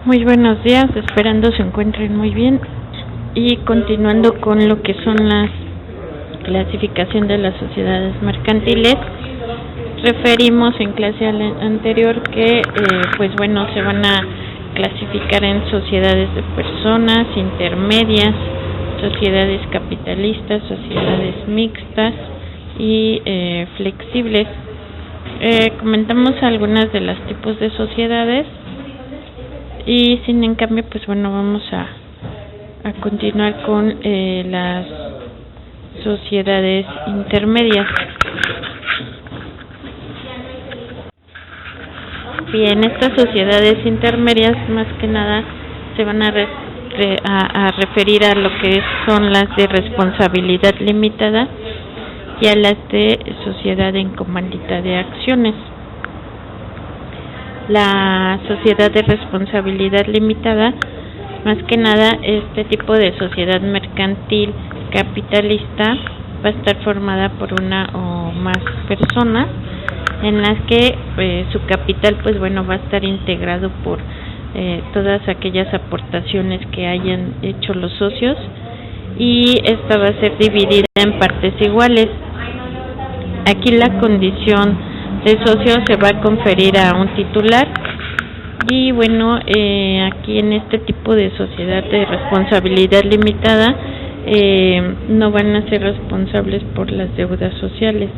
Muy buenos días, esperando se encuentren muy bien y continuando con lo que son las clasificación de las sociedades mercantiles. Referimos en clase anterior que se van a clasificar en sociedades de personas, intermedias, sociedades capitalistas, sociedades mixtas y flexibles. Comentamos algunas de los tipos de sociedades y en cambio vamos a continuar con las sociedades intermedias. Bien, estas sociedades intermedias más que nada se van a referir a lo que son las de responsabilidad limitada y a las de sociedad en comandita de acciones. La sociedad de responsabilidad limitada, más que nada, este tipo de sociedad mercantil capitalista va a estar formada por una o más personas en las que su capital va a estar integrado por todas aquellas aportaciones que hayan hecho los socios, y esta va a ser dividida en partes iguales. Aquí la condición de socio se va a conferir a un titular y aquí en este tipo de sociedad de responsabilidad limitada no van a ser responsables por las deudas sociales,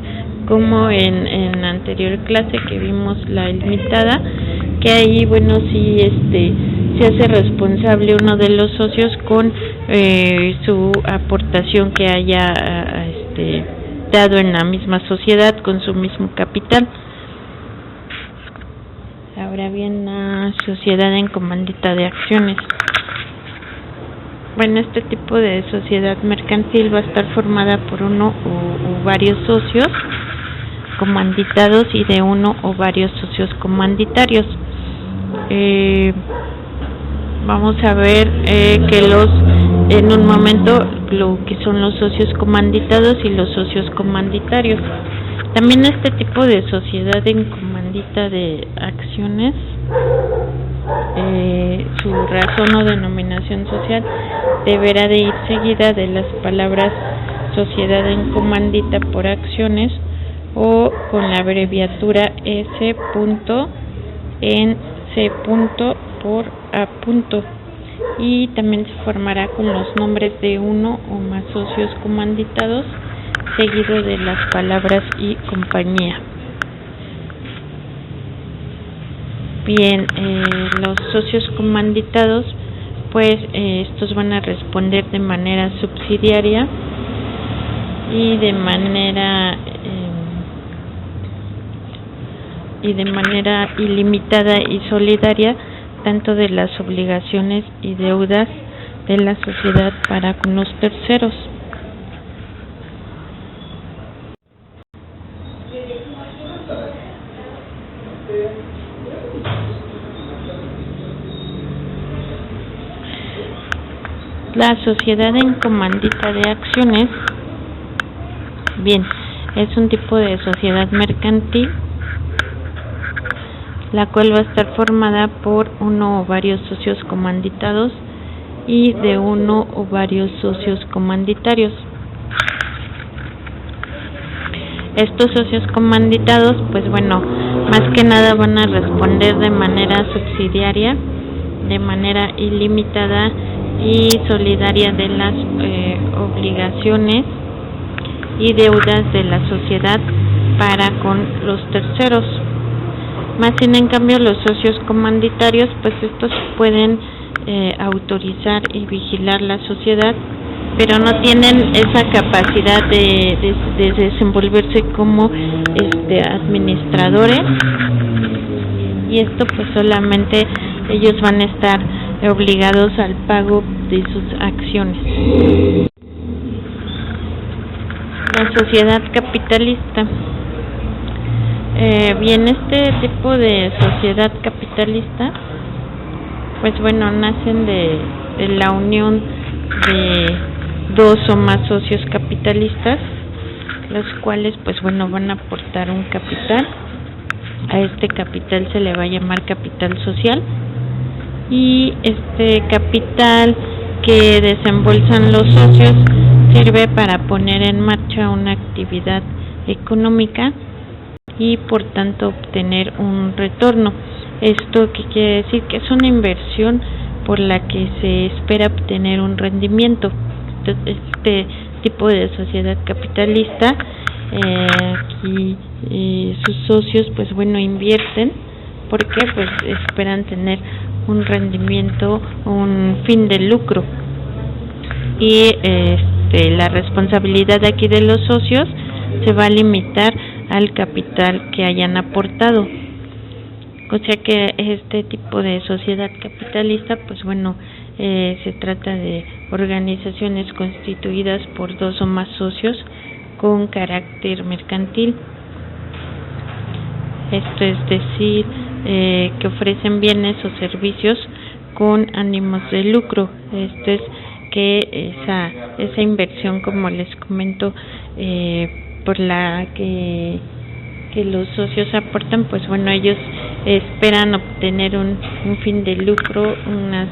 como en la anterior clase que vimos la limitada, que ahí se hace responsable uno de los socios con su aportación que haya dado en la misma sociedad con su mismo capital. Ahora bien, la sociedad en comandita de acciones. Este tipo de sociedad mercantil va a estar formada por uno o varios socios comanditados y de uno o varios socios comanditarios. Vamos a ver en un momento lo que son los socios comanditados y los socios comanditarios. También este tipo de sociedad en comandita de acciones, su razón o denominación social deberá de ir seguida de las palabras sociedad en comandita por acciones o con la abreviatura S. en C. por A. Y también se formará con los nombres de uno o más socios comanditados seguido de las palabras y compañía. Bien, los socios comanditados estos van a responder de manera subsidiaria y de manera ilimitada y solidaria tanto de las obligaciones y deudas de la sociedad para con los terceros. La sociedad en comandita de acciones, es un tipo de sociedad mercantil la cual va a estar formada por uno o varios socios comanditados y de uno o varios socios comanditarios. Estos socios comanditados, más que nada van a responder de manera subsidiaria, de manera ilimitada y solidaria de las obligaciones y deudas de la sociedad para con los terceros. Más en cambio los socios comanditarios, estos pueden autorizar y vigilar la sociedad, pero no tienen esa capacidad de desenvolverse como administradores, y esto solamente ellos van a estar obligados al pago de sus acciones. La sociedad capitalista. Este tipo de sociedad capitalista, nacen de la unión de dos o más socios capitalistas, los cuales van a aportar un capital. A este capital se le va a llamar capital social, y este capital que desembolsan los socios sirve para poner en marcha una actividad económica y por tanto obtener un retorno. ¿Esto qué quiere decir? Que es una inversión por la que se espera obtener un rendimiento. Este tipo de sociedad capitalista, aquí sus socios pues bueno invierten porque pues esperan tener un rendimiento, un fin de lucro, y la responsabilidad aquí de los socios se va a limitar al capital que hayan aportado. O sea que este tipo de sociedad capitalista pues bueno se trata de organizaciones constituidas por 2 o más socios con carácter mercantil. Esto es decir, que ofrecen bienes o servicios con ánimos de lucro. Esto es que esa inversión, como les comento, por la que los socios aportan, pues bueno, ellos esperan obtener un fin de lucro, unas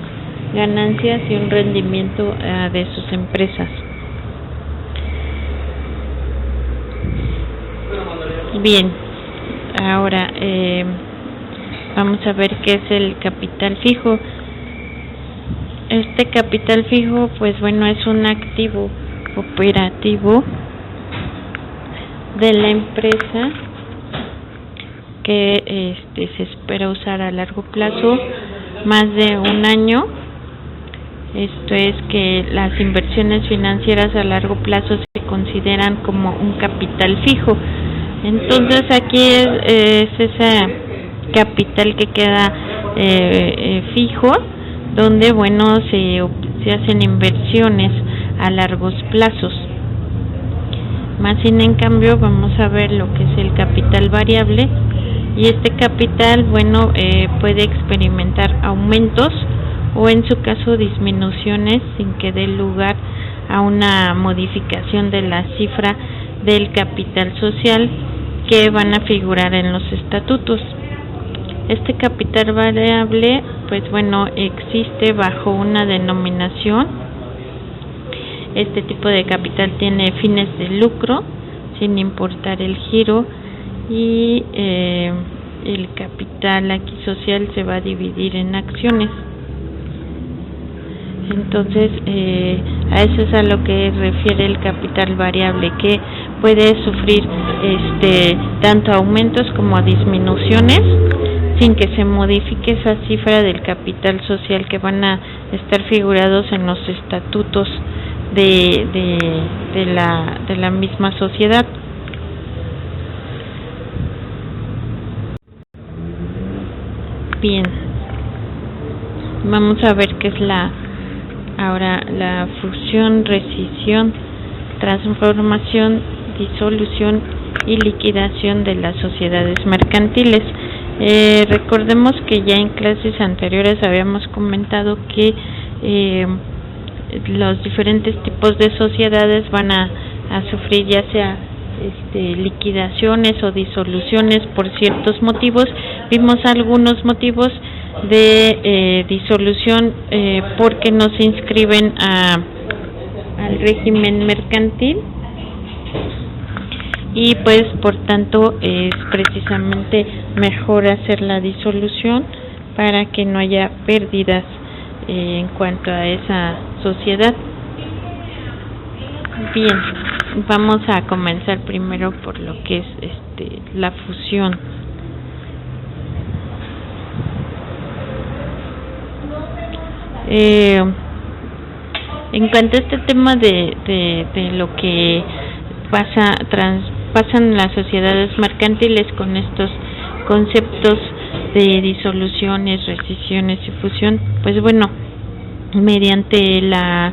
ganancias y un rendimiento de sus empresas. Bien, ahora vamos a ver qué es el capital fijo. Este capital fijo, pues bueno, es un activo operativo de la empresa que se espera usar a largo plazo, más de un año. Esto es que las inversiones financieras a largo plazo se consideran como un capital fijo. Entonces aquí es ese capital que queda fijo, donde bueno se hacen inversiones a largos plazos. Más sin en cambio vamos a ver lo que es el capital variable, y este capital bueno puede experimentar aumentos o en su caso disminuciones sin que dé lugar a una modificación de la cifra del capital social que van a figurar en los estatutos. Este capital variable pues bueno existe bajo una denominación. Este tipo de capital tiene fines de lucro sin importar el giro, y el capital aquí social se va a dividir en acciones. Entonces a eso es a lo que refiere el capital variable, que puede sufrir tanto aumentos como disminuciones sin que se modifique esa cifra del capital social que van a estar figurados en los estatutos de la misma sociedad. Bien, vamos a ver qué es ahora la fusión, rescisión, transformación, disolución y liquidación de las sociedades mercantiles. Recordemos que ya en clases anteriores habíamos comentado que los diferentes tipos de sociedades van a sufrir ya sea liquidaciones o disoluciones por ciertos motivos. Vimos algunos motivos de disolución porque no se inscriben al régimen mercantil, y pues por tanto es precisamente mejor hacer la disolución para que no haya pérdidas en cuanto a esa sociedad. Bien, vamos a comenzar primero por lo que es la fusión. En cuanto a este tema de lo que pasan las sociedades mercantiles con estos conceptos de disoluciones, rescisiones y fusión, pues bueno, mediante la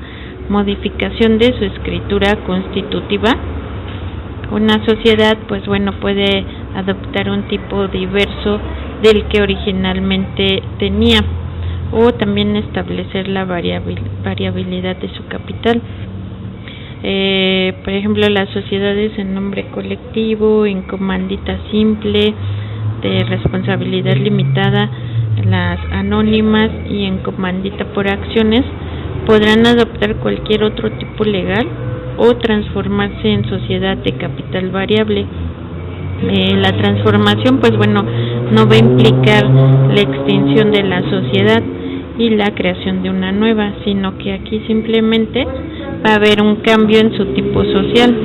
modificación de su escritura constitutiva, una sociedad pues bueno puede adoptar un tipo diverso del que originalmente tenía, o también establecer la variabilidad de su capital. Por ejemplo, las sociedades en nombre colectivo, en comandita simple, de responsabilidad limitada, las anónimas y en comandita por acciones podrán adoptar cualquier otro tipo legal o transformarse en sociedad de capital variable. La transformación, pues bueno, no va a implicar la extinción de la sociedad y la creación de una nueva, sino que aquí simplemente va a haber un cambio en su tipo social.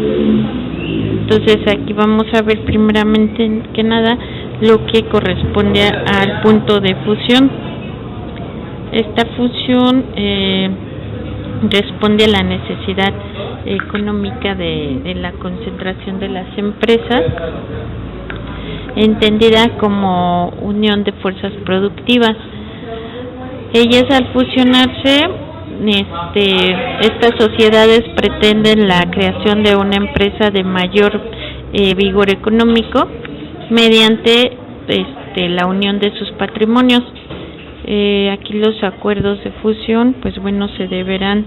Entonces aquí vamos a ver primeramente que nada lo que corresponde al punto de fusión. Esta fusión responde a la necesidad económica de la concentración de las empresas, entendida como unión de fuerzas productivas. Ellas, al fusionarse, estas sociedades pretenden la creación de una empresa de mayor vigor económico mediante la unión de sus patrimonios. Aquí los acuerdos de fusión, pues bueno, se deberán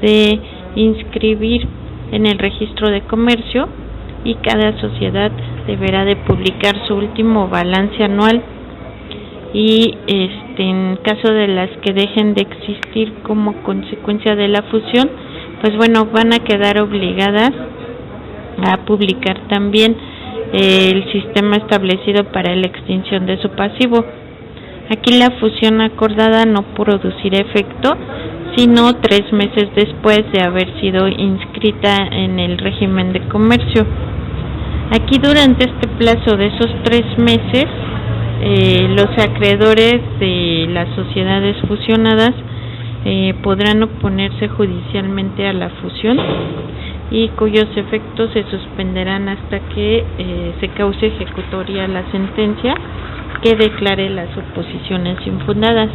de inscribir en el registro de comercio y cada sociedad deberá de publicar su último balance anual, y en caso de las que dejen de existir como consecuencia de la fusión, pues bueno, van a quedar obligadas a publicar también el sistema establecido para la extinción de su pasivo. Aquí la fusión acordada no producirá efecto sino 3 meses después de haber sido inscrita en el régimen de comercio. Aquí, durante este plazo de esos 3 meses, los acreedores de las sociedades fusionadas podrán oponerse judicialmente a la fusión, y cuyos efectos se suspenderán hasta que se cause ejecutoria la sentencia que declare las oposiciones infundadas.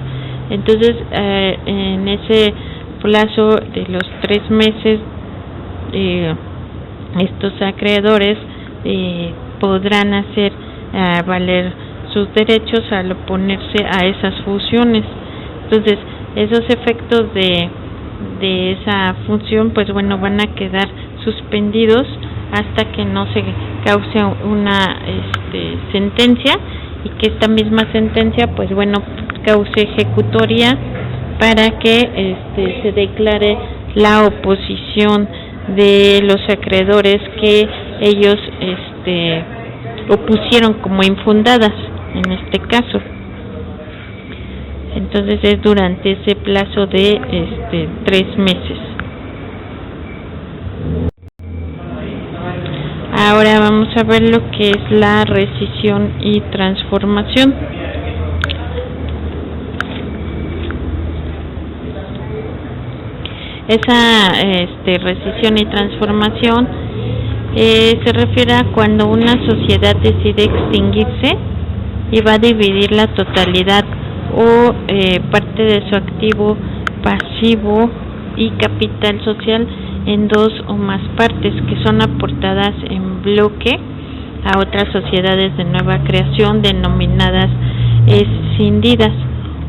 Entonces, en ese plazo de los 3 meses, estos acreedores podrán hacer valer sus derechos al oponerse a esas fusiones. Entonces, esos efectos de esa función, pues bueno, van a quedar suspendidos hasta que no se cause una sentencia, y que esta misma sentencia, pues bueno, cause ejecutoria para que se declare la oposición de los acreedores que ellos opusieron como infundadas en este caso. Entonces es durante ese plazo de 3 meses. Ahora vamos a ver lo que es la rescisión y transformación. Esa rescisión y transformación se refiere a cuando una sociedad decide extinguirse y va a dividir la totalidad o parte de su activo, pasivo y capital social en 2 o más partes que son aportadas en bloque a otras sociedades de nueva creación denominadas escindidas,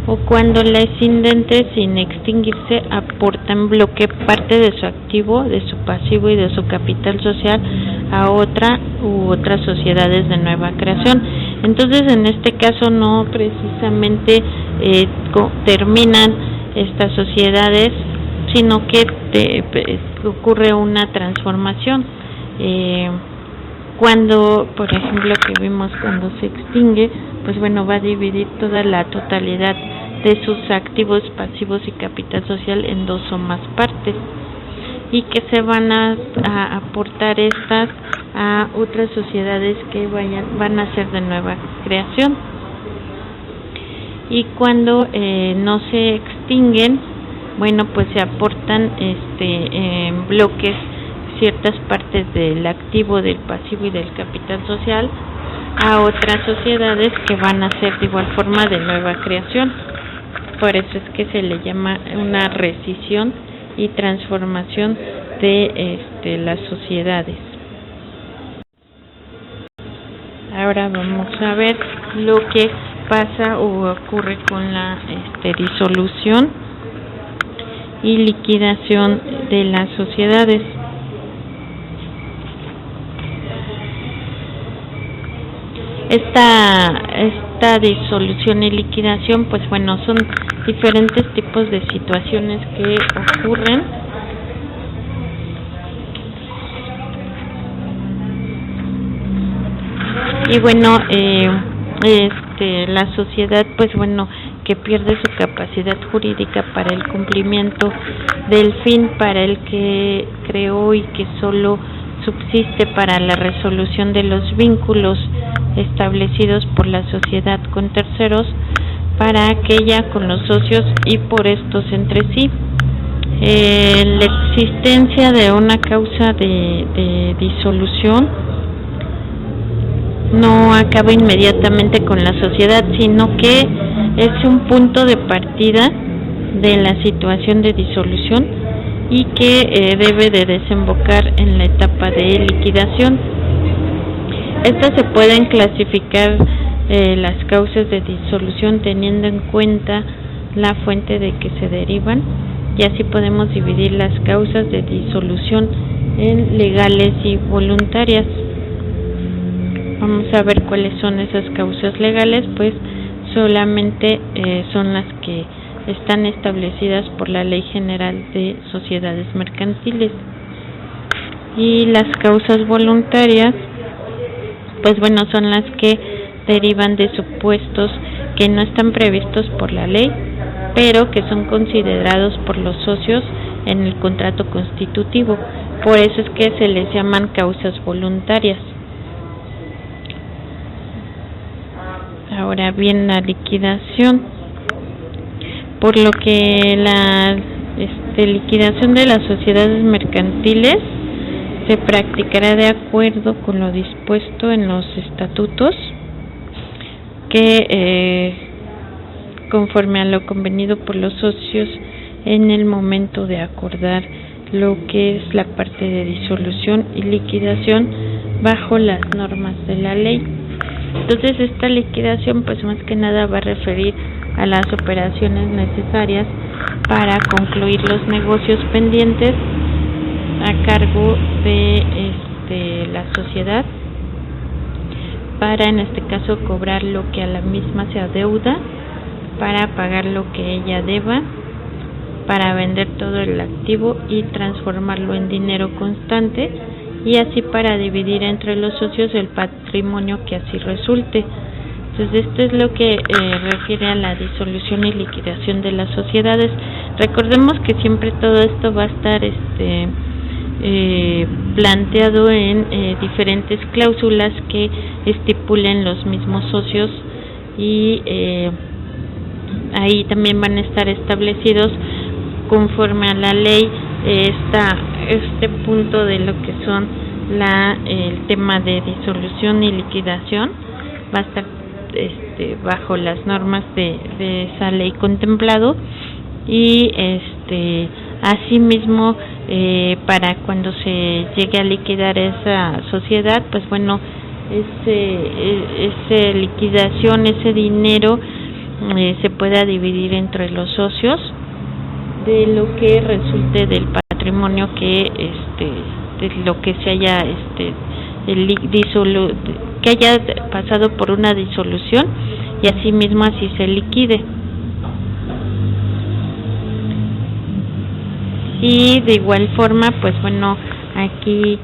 o cuando la escindente, sin extinguirse, aporta en bloque parte de su activo, de su pasivo y de su capital social a otra u otras sociedades de nueva creación. Entonces, en este caso no precisamente terminan estas sociedades, sino que ocurre una transformación. Cuando, por ejemplo, que vimos cuando se extingue, pues bueno, va a dividir toda la totalidad de sus activos, pasivos y capital social en 2 o más partes, y que se van a aportar estas a otras sociedades que van a ser de nueva creación. Y cuando no se extinguen, bueno, pues se aportan en bloques ciertas partes del activo, del pasivo y del capital social a otras sociedades que van a ser de igual forma de nueva creación. Por eso es que se le llama una rescisión y transformación de las sociedades. Ahora vamos a ver lo que pasa o ocurre con la disolución y liquidación de las sociedades. esta disolución y liquidación, pues bueno, son diferentes tipos de situaciones que ocurren. Y bueno, la sociedad, pues bueno, que pierde su capacidad jurídica para el cumplimiento del fin para el que creó y que solo subsiste para la resolución de los vínculos establecidos por la sociedad con terceros, para aquella con los socios y por estos entre sí. La existencia de una causa de disolución no acaba inmediatamente con la sociedad, sino que es un punto de partida de la situación de disolución y que debe de desembocar en la etapa de liquidación. Estas se pueden clasificar las causas de disolución teniendo en cuenta la fuente de que se derivan, y así podemos dividir las causas de disolución en legales y voluntarias. Vamos a ver cuáles son esas causas legales, pues solamente son las que están establecidas por la Ley General de Sociedades Mercantiles. Y las causas voluntarias, pues bueno, son las que derivan de supuestos que no están previstos por la ley, pero que son considerados por los socios en el contrato constitutivo. Por eso es que se les llaman causas voluntarias. Ahora bien, la liquidación, por lo que la liquidación de las sociedades mercantiles se practicará de acuerdo con lo dispuesto en los estatutos, que conforme a lo convenido por los socios en el momento de acordar lo que es la parte de disolución y liquidación bajo las normas de la ley. Entonces esta liquidación pues más que nada va a referir a las operaciones necesarias para concluir los negocios pendientes a cargo de la sociedad, para en este caso cobrar lo que a la misma se adeuda, para pagar lo que ella deba, para vender todo el activo y transformarlo en dinero constante, y así para dividir entre los socios el patrimonio que así resulte. Entonces esto es lo que refiere a la disolución y liquidación de las sociedades. Recordemos que siempre todo esto va a estar planteado en diferentes cláusulas que estipulen los mismos socios, y ahí también van a estar establecidos conforme a la ley este punto de lo que son el tema de disolución y liquidación. Va a estar bajo las normas de esa ley contemplado, y asimismo para cuando se llegue a liquidar esa sociedad, pues bueno, esa liquidación, ese dinero se pueda dividir entre los socios de lo que resulte del patrimonio que de lo que se haya que haya pasado por una disolución, y asimismo así se liquide. Y de igual forma, pues bueno, aquí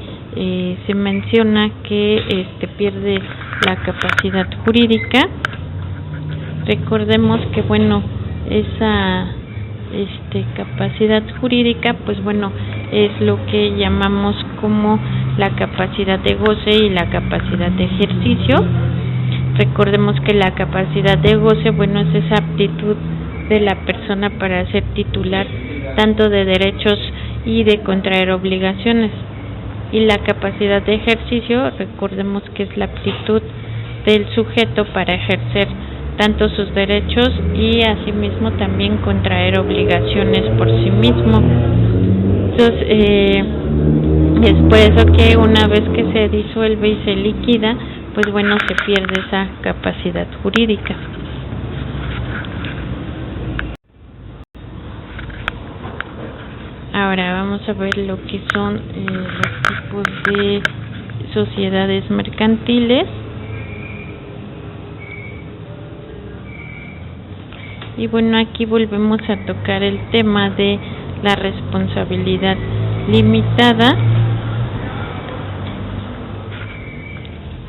se menciona que pierde la capacidad jurídica. Recordemos que bueno, esa capacidad jurídica, pues bueno, es lo que llamamos como la capacidad de goce y la capacidad de ejercicio. Recordemos que la capacidad de goce, bueno, es esa aptitud de la persona para ser titular tanto de derechos y de contraer obligaciones. Y la capacidad de ejercicio, recordemos que es la aptitud del sujeto para ejercer tanto sus derechos y asimismo también contraer obligaciones por sí mismo. Entonces, es por eso que una vez que se disuelve y se liquida, pues bueno, se pierde esa capacidad jurídica. Ahora vamos a ver lo que son los tipos de sociedades mercantiles. Y bueno, aquí volvemos a tocar el tema de la responsabilidad limitada.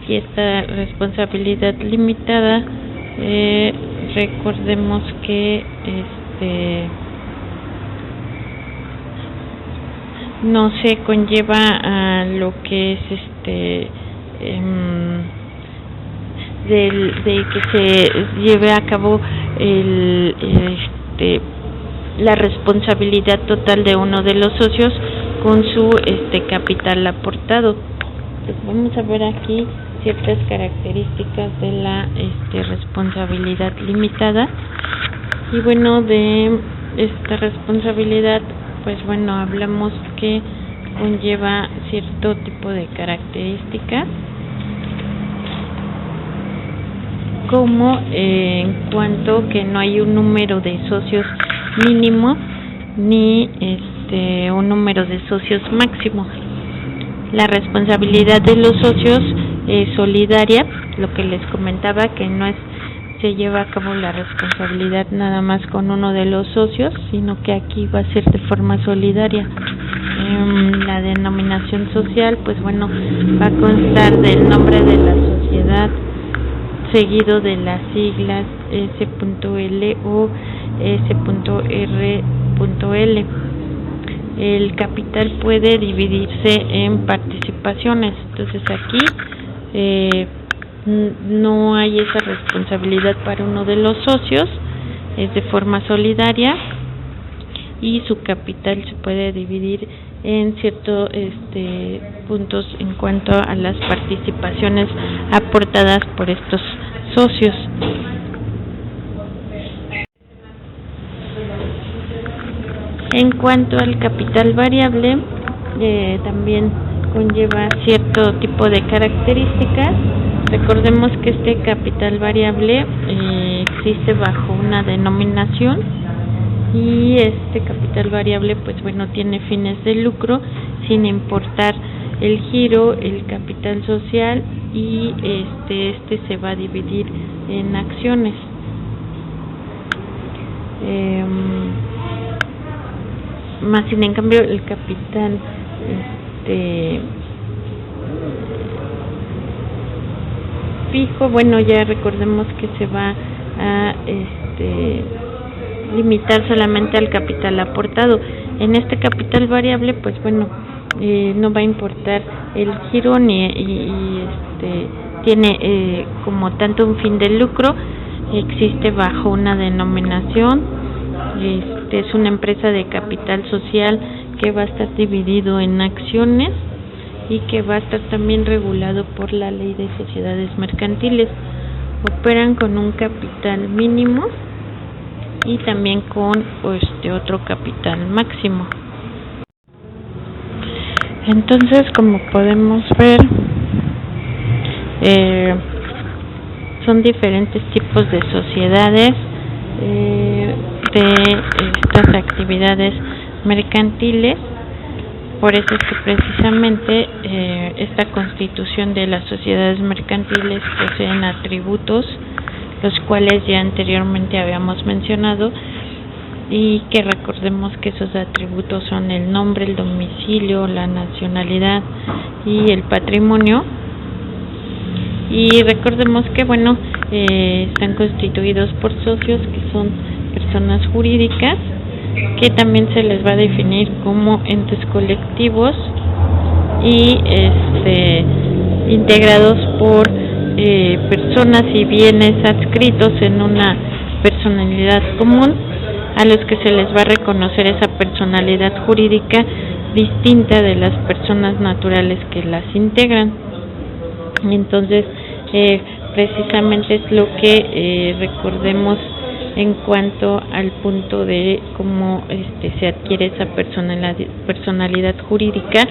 Y esta responsabilidad limitada, recordemos que no se conlleva a lo que es de que se lleve a cabo la responsabilidad total de uno de los socios con su capital aportado. Pues vamos a ver aquí ciertas características de la responsabilidad limitada. Y bueno, de esta responsabilidad, pues bueno, hablamos que conlleva cierto tipo de características, como en cuanto que no hay un número de socios mínimo ni un número de socios máximo. La responsabilidad de los socios es solidaria, lo que les comentaba, que no se lleva a cabo la responsabilidad nada más con uno de los socios, sino que aquí va a ser de forma solidaria. La denominación social, pues bueno, va a constar del nombre de la sociedad seguido de las siglas S.L o S.R.L. El capital puede dividirse en participaciones, entonces aquí no hay esa responsabilidad para uno de los socios, es de forma solidaria y su capital se puede dividir en ciertos puntos en cuanto a las participaciones aportadas por estos socios. En cuanto al capital variable, también conlleva cierto tipo de características. Recordemos que este capital variable existe bajo una denominación, y este capital variable, pues bueno, tiene fines de lucro sin importar el giro, el capital social, y este se va a dividir en acciones. Más sin en cambio el capital fijo, bueno, ya recordemos que se va a limitar solamente al capital aportado. En este capital variable, pues bueno, no va a importar el giro ni tiene como tanto un fin de lucro, existe bajo una denominación, es una empresa de capital social que va a estar dividido en acciones y que va a estar también regulado por la Ley de Sociedades Mercantiles. Operan con un capital mínimo y también con otro capital máximo. Entonces, como podemos ver, son diferentes tipos de sociedades de estas actividades mercantiles. Por eso es que precisamente esta constitución de las sociedades mercantiles poseen atributos, los cuales ya anteriormente habíamos mencionado, y que recordemos que esos atributos son el nombre, el domicilio, la nacionalidad y el patrimonio. Y recordemos que bueno, están constituidos por socios, que son personas jurídicas, que también se les va a definir como entes colectivos y integrados por personas y bienes adscritos en una personalidad común, a los que se les va a reconocer esa personalidad jurídica distinta de las personas naturales que las integran. Entonces, precisamente es lo que recordemos en cuanto al punto de cómo se adquiere esa personalidad jurídica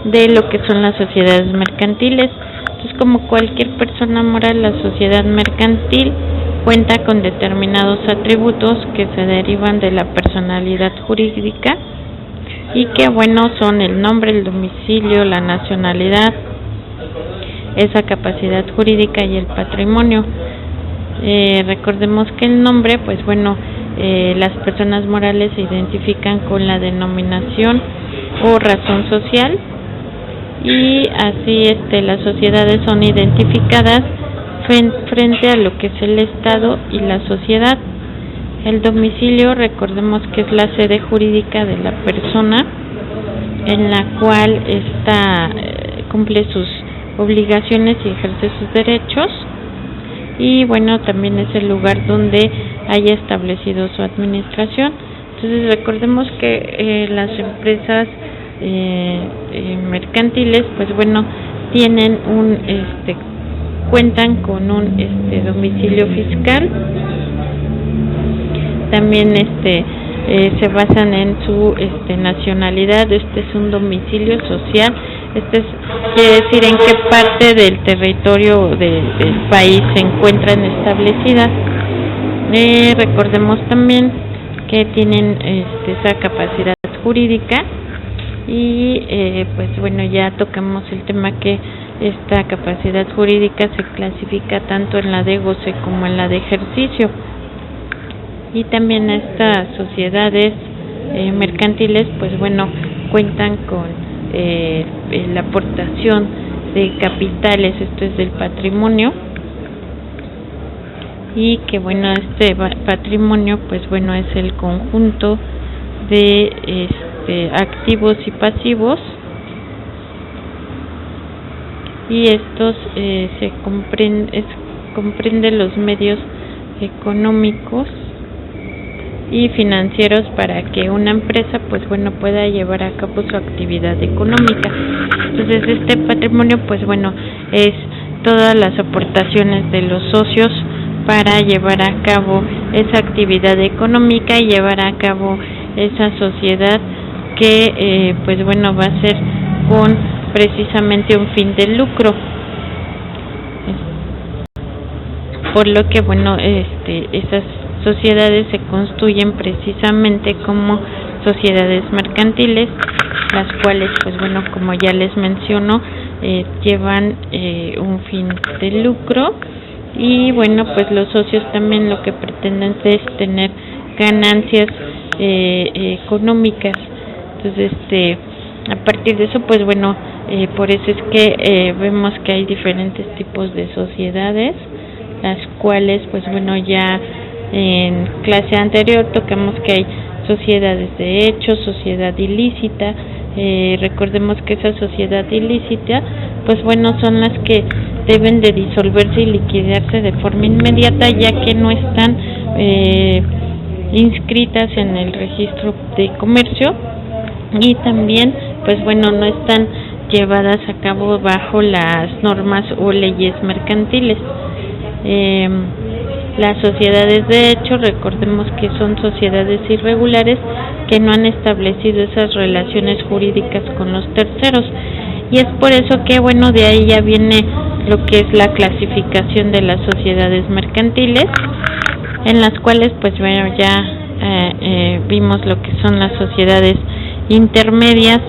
de lo que son las sociedades mercantiles. Entonces, como cualquier persona moral, la sociedad mercantil cuenta con determinados atributos que se derivan de la personalidad jurídica y que bueno, son el nombre, el domicilio, la nacionalidad, esa capacidad jurídica y el patrimonio. Recordemos que el nombre, pues bueno, las personas morales se identifican con la denominación o razón social, y así las sociedades son identificadas frente a lo que es el Estado y la sociedad. El domicilio, recordemos que es la sede jurídica de la persona en la cual cumple sus obligaciones y ejerce sus derechos, y bueno, también es el lugar donde haya establecido su administración. Entonces recordemos que las empresas mercantiles, pues bueno, tienen cuentan con un domicilio fiscal. También se basan en su nacionalidad. Este es un domicilio social. Quiere decir en qué parte del territorio del país se encuentran establecidas. Recordemos también que tienen esa capacidad jurídica, y pues bueno, ya tocamos el tema que esta capacidad jurídica se clasifica tanto en la de goce como en la de ejercicio. Y también estas sociedades mercantiles, pues bueno, cuentan con la aportación de capitales, esto es del patrimonio, y que bueno, este patrimonio, pues bueno, es el conjunto de activos y pasivos, y estos comprende los medios económicos y financieros para que una empresa, pues bueno, pueda llevar a cabo su actividad económica. Entonces este patrimonio, pues bueno, es todas las aportaciones de los socios para llevar a cabo esa actividad económica y llevar a cabo esa sociedad que pues bueno, va a ser con precisamente un fin de lucro, por lo que bueno, esas sociedades se constituyen precisamente como sociedades mercantiles, las cuales, pues bueno, como ya les menciono, llevan un fin de lucro, y bueno, pues los socios también lo que pretenden es tener ganancias económicas. Entonces a partir de eso, pues bueno, por eso es que vemos que hay diferentes tipos de sociedades, las cuales, pues bueno, ya en clase anterior tocamos que hay sociedades de hecho, sociedad ilícita. Recordemos que esa sociedad ilícita, pues bueno, son las que deben de disolverse y liquidarse de forma inmediata, ya que no están inscritas en el registro de comercio, y también, pues bueno, no están llevadas a cabo bajo las normas o leyes mercantiles. Las sociedades de hecho, recordemos que son sociedades irregulares que no han establecido esas relaciones jurídicas con los terceros, y es por eso que bueno, de ahí ya viene lo que es la clasificación de las sociedades mercantiles, en las cuales pues bueno, ya vimos lo que son las sociedades intermedias,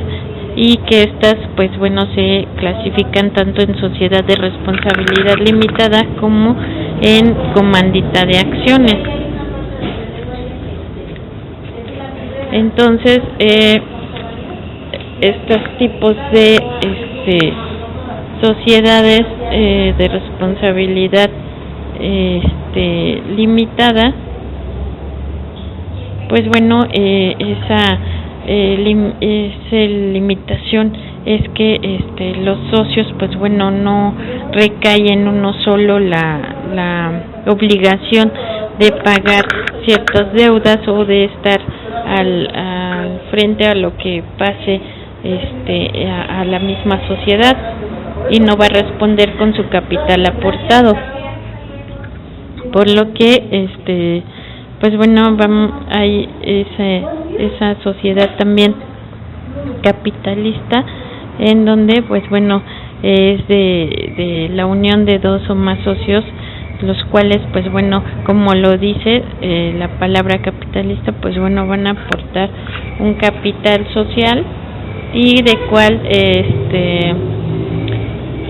y que estas pues bueno, se clasifican tanto en sociedad de responsabilidad limitada como en comandita de acciones. Entonces estos tipos de sociedades de responsabilidad limitada, pues bueno, esa limitación es que los socios, pues bueno, no recae en uno solo la obligación de pagar ciertas deudas o de estar al frente a lo que pase a la misma sociedad, y no va a responder con su capital aportado, por lo que pues bueno, hay esa sociedad también capitalista, en donde pues bueno, es de la unión de dos o más socios, los cuales pues bueno, como lo dice la palabra capitalista, pues bueno, van a aportar un capital social, y de cual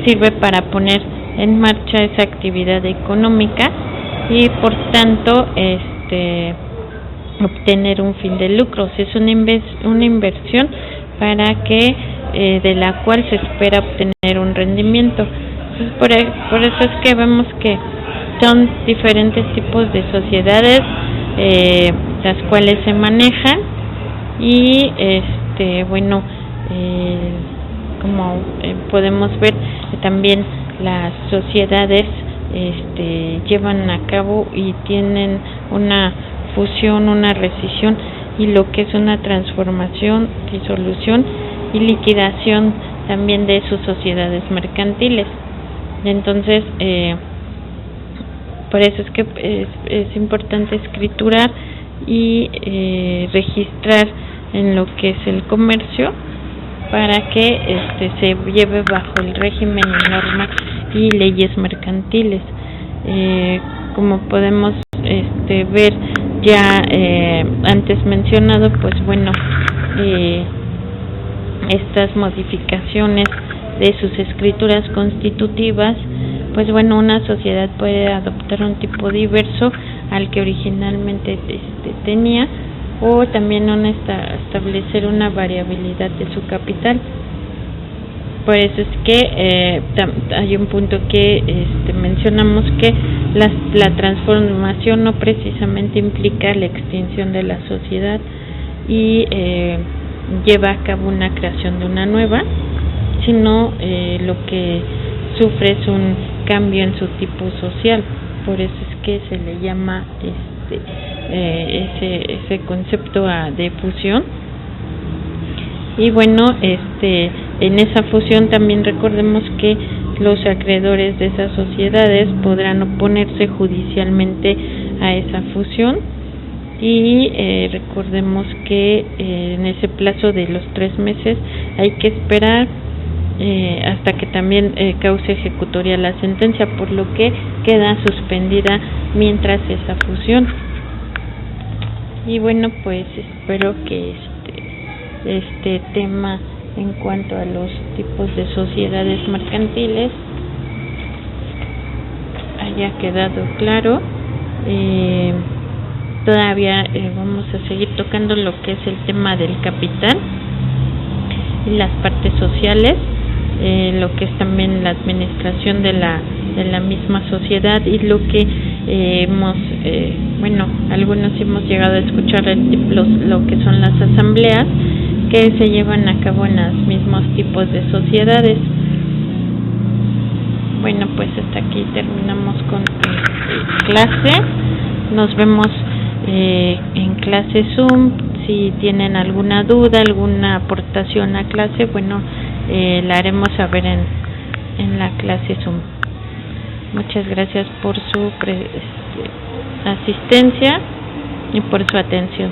sirve para poner en marcha esa actividad económica, y por tanto obtener un fin de lucro. O sea, es una inversión para que de la cual se espera obtener un rendimiento. Entonces, por eso es que vemos que son diferentes tipos de sociedades las cuales se manejan y bueno, como podemos ver, también las sociedades llevan a cabo y tienen una fusión, una rescisión y lo que es una transformación, disolución y liquidación también de sus sociedades mercantiles. Entonces, por eso es que es importante escriturar y registrar en lo que es el comercio para que se lleve bajo el régimen y normas y leyes mercantiles. Como podemos ver ya antes mencionado, pues bueno, estas modificaciones de sus escrituras constitutivas, pues bueno, una sociedad puede adoptar un tipo diverso al que originalmente tenía, o también establecer una variabilidad de su capital. Por eso es que hay un punto que mencionamos que la transformación no precisamente implica la extinción de la sociedad y lleva a cabo una creación de una nueva, sino lo que sufre es un cambio en su tipo social. Por eso es que se le llama ese concepto de fusión. Y bueno, en esa fusión también recordemos que los acreedores de esas sociedades podrán oponerse judicialmente a esa fusión y recordemos que en ese plazo de los 3 meses hay que esperar hasta que también cause ejecutoria la sentencia, por lo que queda suspendida mientras esa fusión. Y bueno, pues espero que este tema en cuanto a los tipos de sociedades mercantiles haya quedado claro. Todavía vamos a seguir tocando lo que es el tema del capital y las partes sociales, lo que es también la administración de la misma sociedad y lo que algunos hemos llegado a escuchar lo que son las asambleas que se llevan a cabo en los mismos tipos de sociedades. Bueno, pues hasta aquí terminamos con clase. Nos vemos en clase Zoom. Si tienen alguna duda, alguna aportación a clase, bueno, la haremos saber en la clase Zoom. Muchas gracias por su asistencia y por su atención.